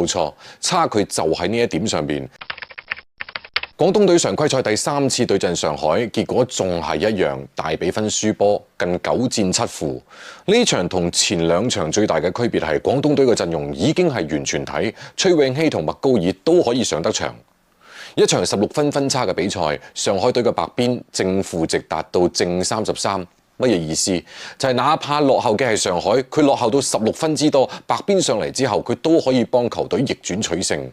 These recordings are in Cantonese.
冇錯，差距就喺呢一點上邊。廣東隊常規賽第3次對陣上海，結果仲係一樣大比分輸波，近9戰7負。呢場同前2場最大嘅區別係廣東隊嘅陣容已經係完全體，崔永希同麥高爾都可以上得場。一場16分分差嘅比賽，上海隊嘅白邊正負值達到正33。乜嘢意思？就係哪怕落後嘅係上海，佢落後到16分之多，白邊上嚟之後，佢都可以幫球隊逆轉取勝。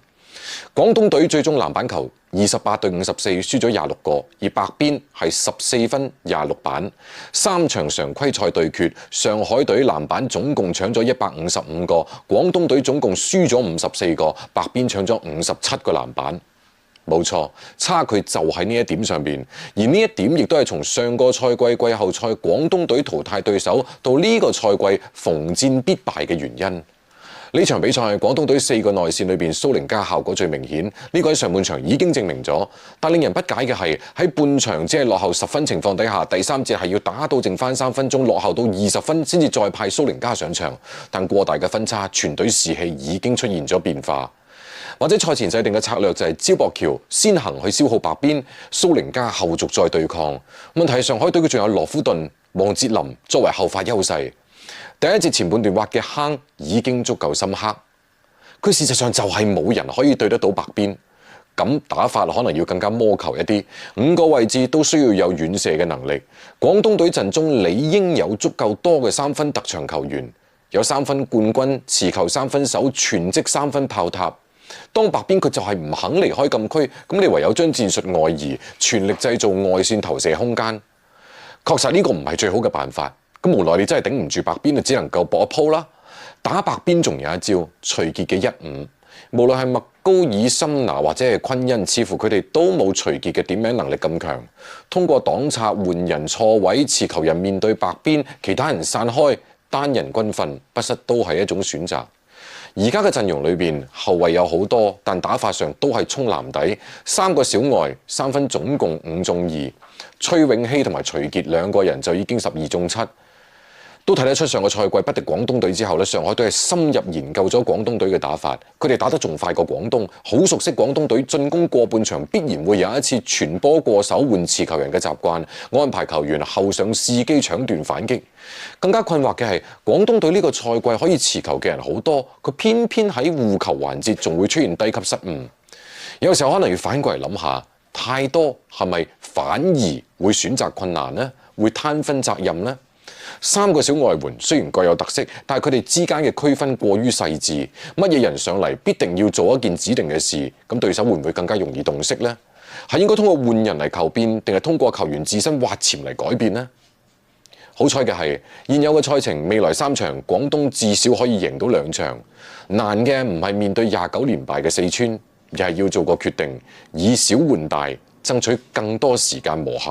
廣東隊最終籃板球28對54，輸咗26個，而白邊係14分26板。3場常規賽對決，上海隊籃板總共搶咗155個，廣東隊總共輸咗54個，白邊搶咗57個籃板。冇錯，差距就喺呢一點上邊，而呢一點亦都係從上個賽季季後賽廣東隊淘汰對手到呢個賽季逢戰必敗嘅原因。呢場比賽廣東隊4個內線裏邊蘇寧加效果最明顯，呢個喺上半場已經證明咗。但令人不解嘅係喺半場只係落後10分情況底下，第3節係要打到剩翻3分鐘，落後到20分先至再派蘇寧加上場。但過大嘅分差，全隊士氣已經出現咗變化。或者賽前制定嘅策略就係招博橋先行去消耗白邊，蘇寧加後續再對抗。問題係上海隊佢仲有羅夫頓、王哲林作為後發優勢。第一節前半段挖嘅坑已經足夠深刻，佢事實上就係冇人可以對得到白邊。咁打法可能要更加魔球一啲，5個位置都需要有遠射嘅能力。廣東隊陣中理應有足夠多嘅3分特長球員，有3分冠軍、持球3分手、全職3分炮塔。當白邊佢就係唔肯離開禁區，咁你唯有將戰術外移，全力製造外線投射空間。確實呢個唔係最好嘅辦法。咁無奈你真係頂唔住白邊，就只能夠搏一鋪啦。打白邊仲有一招，徐傑嘅1-5。無論係麥高爾、森拿或者係昆恩，似乎佢哋都冇徐傑嘅點名能力咁強。通過擋拆、換人錯位、持球人面對白邊，其他人散開，單人軍訓不失都係一種選擇。而家嘅陣容裏邊後衛有好多，但打法上都係衝籃底，3個小外3分總共5中2。崔永希同埋徐傑2個人就已經12中7。都睇得出上個賽季不敵廣東隊之後咧，上海隊係深入研究咗廣東隊嘅打法，佢哋打得仲快過廣東，好熟悉廣東隊進攻過半場必然會有一次傳波過手換持球人嘅習慣，安排球員後上伺機搶斷反擊。更加困惑嘅係廣東隊呢個賽季可以持球嘅人好多，佢偏偏喺護球環節仲會出現低級失誤。有時候可能要反過嚟諗下，太多係咪反而會選擇困難呢？會攤分責任呢？3個小外援雖然各有特色，但係佢哋之間嘅區分過於細緻，乜嘢人上嚟必定要做一件指定嘅事，咁對手會唔會更加容易洞悉呢？係應該通過換人嚟求變，定係通過球員自身挖潛嚟改變呢？好彩嘅係現有嘅賽程，未來3場廣東至少可以贏到2場。難嘅唔係面對29連敗嘅四川，而係要做個決定，以小換大，爭取更多時間磨合。